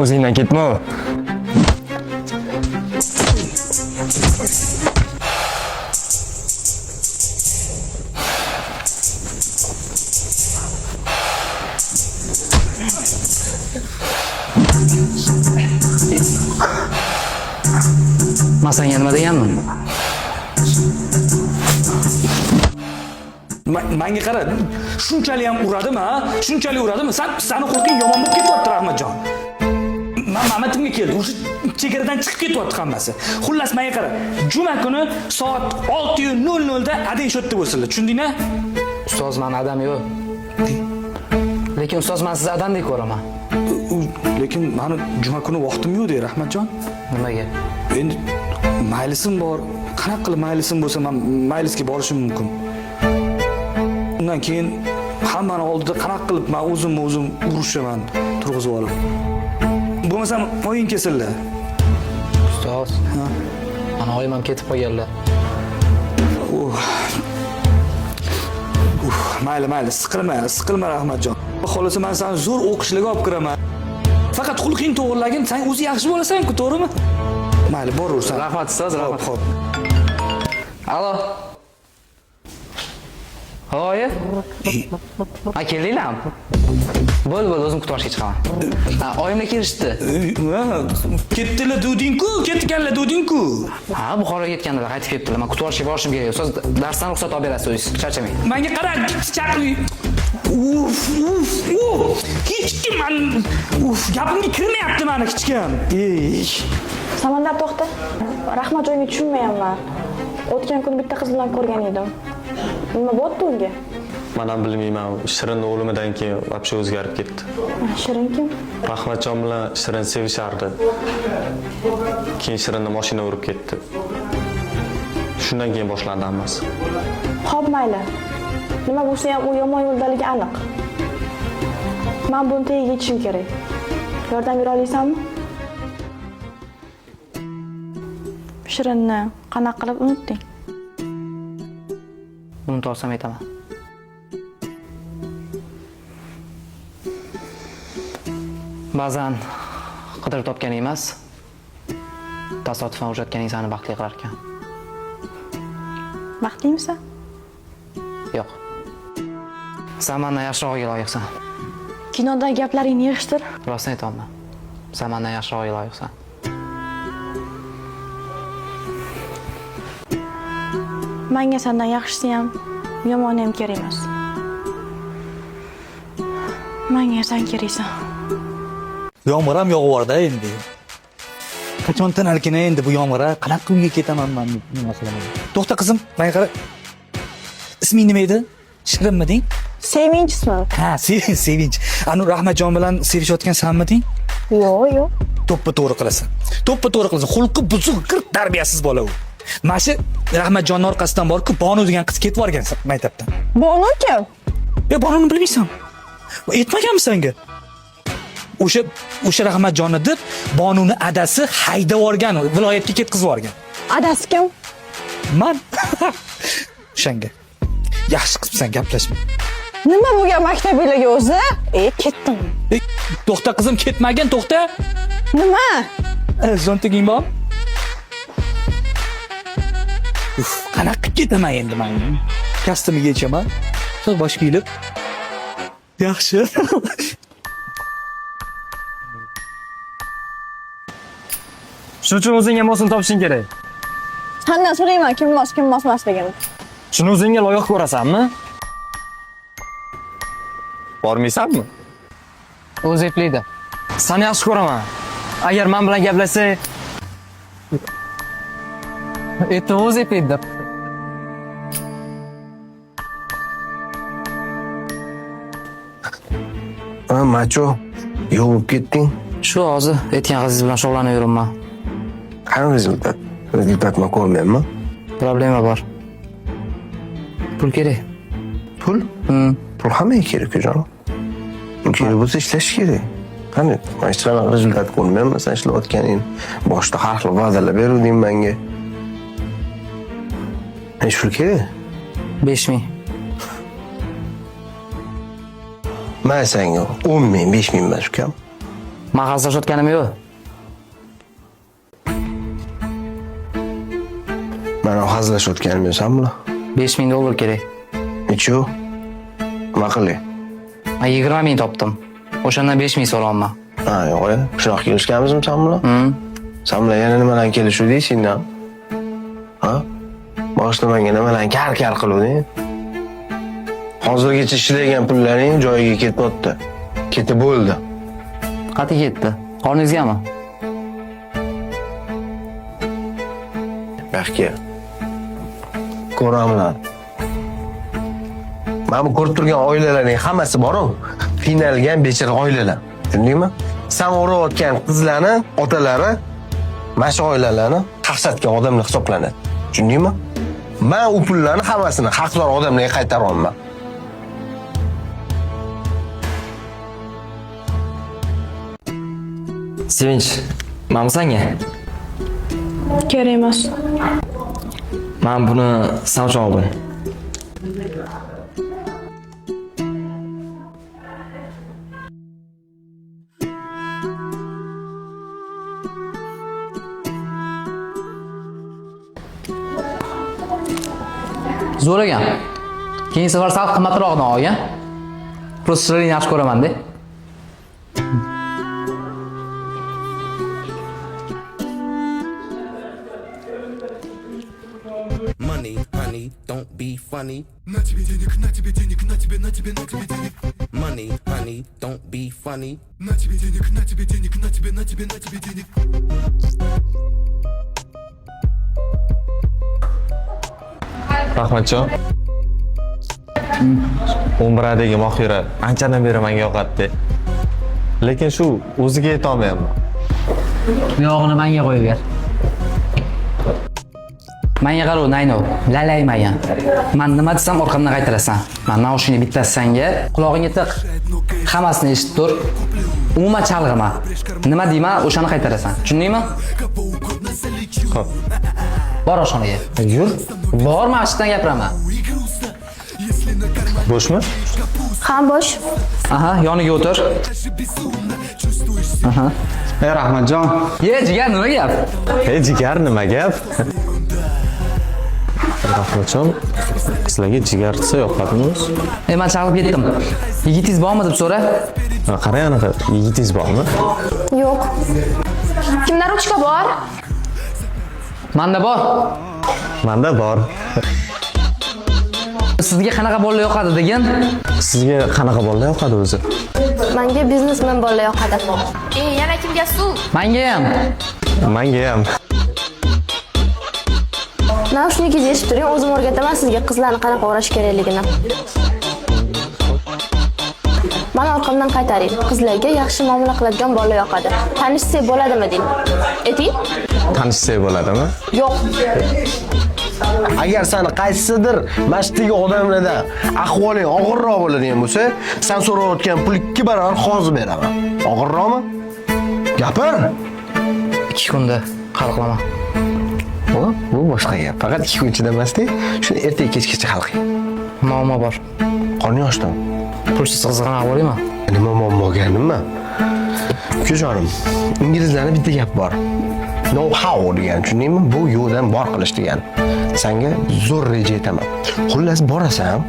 O'zingdan ketma. Men senga nima deganman? Menga qara, shunchalik ham uradimi, ha? Shunchalik uradimi? Seni xulqing yomon bo'lib ketyapti, Rahmatjon. Men Mamatimga keldi. O'sha chegaradan chiqib ketyapti hammasi. Xullas, menga qara. Juma kuni soat 6:00 da adang shodda bo'lsinlar. Tushundingmi? Ustoz, men adam yo'q. Lekin ustoz, men sizni odamdek ko'raman. Lekin meni juma kuni vaqtim yo'q deydi, Rahmatjon. Nimaga? Endi maylisim bor. Qanaqa qilib maylisim bo'lsa, men maylisga borishim mumkin. Undan keyin hammani oldida qanaqa qilib men o'zim urushaman, turg'izib olib. Bo'lmasam o'yin kesildi. Ustoz. Mana oyim ham ketib qolganlar. Mayli, siqilma Rahmatjon. Xolasa men seni zo'r o'qishlarga olib kiraman. Faqat xulqing to'g'rilagin, sen o'zi yaxshi bo'lasan-ku, to'g'rimi? Mayli, boraversan. Rahmat ustoz, rahmat. Xo'p. Alo. Hoy. Keldinglarmi? Bo'l, o'zim kutib chiqaman. Oyimga kelishdi. Ketdilar duding-ku, ketganlar duding-ku. Ha, Buxoroga ketganlar, qaytib ketdilar. Men kutib borishim kerak. Ustoz, darsdan ruxsat olib berasiz, o'zingiz charchamang. Menga qara, chaqir. Hech kim gapimga kirmayapti meni hech kim. Samandar to'xta. Rahmat joyini tushunmayapman. O'tgan kun bitta qiz bilan ko'rgan edim. Nima bo'ldi unga? Men ham bilmayman. Shirinning o'limidan keyin вообще o'zgarib ketdi. Shirin kim? Rahmatjon bilan Shirin sevishardi. Keyin Shirinni mashina urib ketdi. Shundan keyin boshlandi hammasi. Xo'p, mayli. Nima bo'lsa ham u yomon yo'ldaligi aniq. Men buni tagiga yetishim kerak. Yordam bera olaysanmi? Shirinni qanaqa qilib unutding? Unutib olsam aytaman. Ba'zan qidirib topganing emas, tasodifan uchratganing seni baxtli qilar ekan. Baxtlimisan? Yo'q. Sen mendan yaxshiroqga loyiqsan. Kinodagi gaplaringni yig'ishtir. Rostini aytaman. Sen mendan yaxshiroqga loyiqsan. Menga sendan yaxshisi ham, yomoni ham kerak emas. Menga sen keraksan. Yomg'ir ham yog'ib-da endi. Qachon tanalkina endi bu yomg'ir, qanaqa uyga ketaman men nima qilaman. To'xta qizim, menga qara. Isming nima edi? Shirinmiding? Sevinch ismi. Ha, Sevinch. Anu Rahmatjon bilan sevishayotgan sanmiding? Yo'q. To'ppa-to'g'ri qilasan. Xulqi buzuq, girt tarbiyasiz bola u. Mana shu Rahmatjonning orqasidan borib, Bonu degan qiz ketib borgan maktabdan. Bonu kim? Bonuni bilmaysan. Aytmaganmi senga? O'sha Rahmatjonni deb Bonuni adasi haydab olgan, viloyatga ketkizib olgan. Adasi kim? Men. O'shanga. Yaxshi qilibsan, gaplashma. Nima bo'lgan maktabinglarga o'zi? Ketdim. To'xta qizim, ketmagin, to'xta. Nima? Zontiging bor? Qanaqa ketaman endi men? Kostyumiga yechaman. So'ng bosh kiyilib. Yaxshi. Shuning uchun o'zingga mosini topishing kerak. Sendan so'rayman, kim mos emasligini. Shuni o'zingga loyiq ko'rasanmi? Bormaysanmi? O'zi eplaydi. Seni yaxshi ko'raman. Agar men bilan gaplashsang, O'zi eplaydi. Macho, yo'q bo'lib ketding. Shu hozir aytgan qizingiz bilan shug'ullanaveribman. Qani rezultat? Rezultatni ko'rmayapman. Problema bor. Pul kerak. Pul? Pul hammaga kerak-ku jonim. Kerak bo'lsa ishlash kerak. Qani, men hech qanaqa rezultat ko'rmayapman sen ishlayotganing. Boshda har xil va'dalar beruvding menga. Hech pul kerak? 5000. Men senga 10 ming, 5 ming emas ukam. Men hazillashayotganim yo'q. Mana hazillashayotganim esanmi? $5000 kerak. Nechu? Nima qilay? Men 20 000 topdim. O'shandan 5000 so'rayapman. Ha, yo'q. Shunaqa kelishganmizmi sen bilan? Sen bilan yana nimadan kelishuvding sendan? Ha? Boshda menga nimadan kar qiluvding? Hozirgacha ishlagan pullaring joyiga ketmoqda. Ketib bo'ldi. Qati ketdi. Qorningizgami? Baxtga. Ko'ramlar. Mana bu ko'rib turgan oilalarning hammasi bor-ku. Qiynalgan bechara oilalar. Tushundingmi? Sen o'rayotgan qizlarni otalari mana shu oilalarni qaqshatgan odamlar hisoblanadi. Tushundingmi? Men u pullarni hammasini haqdor odamlarga qaytaryapman. Sevinch, mana senga. Kerak emas. Men buni sen uchun oldim. Zo'r ekan. Keyingi safar sal qimmatroqdan olgan. Protsessorni yaxshi ko'raman-da. Money, honey, don't be funny. Money, honey, don't be funny. Rahmatjon. 11dagi Mohira anchadan beri menga yoqadi. Lekin shu o'ziga yeta olmayapman. Bu yog'ini menga qo'yib ber. Menga qaro, Nayno, lalaymagan. Men nima desam orqamdan qaytarasan. Men naushini bittasi senga, quloqingga tiq. Hammasini eshitib tur. Umuman chalg'ima. Nima deyman, o'shani qaytarasan. Tushundingmi? Xo'p. Bor oshxonaga. Yur. Bor, men ashdan gapiraman. Bo'shmi? Ha, bo'sh. Aha, yoniga o'tir. Aha. Ey Rahmatjon. Ye, jigar nima gap? Ey jigar nima gap? Rahmatjon, sizlarga jigar desa yoqadimi? Men chaqirib ketdim. Yigitingiz bormi deb so'ra. Qarang anaqa, yigitingiz bormi? Yo'q. Kimlar uchga bor? Menda bor. Menda bor. Sizga qanaqa bolalar yoqadi degan? Sizga qanaqa bolalar yoqadi o'zi? Menga biznesmen bolalar yoqadi. Yana kimga suv? Menga ham. Menga ham. Naushnikingizni eshitib turing, o'zim o'rgataman sizga qizlarni qanaqa o'rash kerakligini. Mana orqamdan qaytaring. Qizlarga yaxshi muomala qiladigan bola yoqadi. Tanishsak bo'ladimi deng. Ayting? Tanishsak bo'ladimi? Yo'q. Agar seni qaysidir masjiddagi odamlarda ahvoling og'irroq bo'ladigan bo'lsa, sen so'rayotgan pul 2 barobar hozir beraman. Og'irroqmi? Gapir. 2 kunda hal qilaman. Bu boshqa gap. Faqat 2 kun ichida emas-da, shuni ertaga kechgacha hal qil. Muammo bor. Qorning ochdimi? Pulsiz qizg'ana bo'laymi? Nima muammo nima? Ukajonim, inglizlarda bitta gap bor. Know how degan, tushundingmi? Bu yo'ldan bor qilish degan. Senga zo'r reja aytaman. Xullas borasan,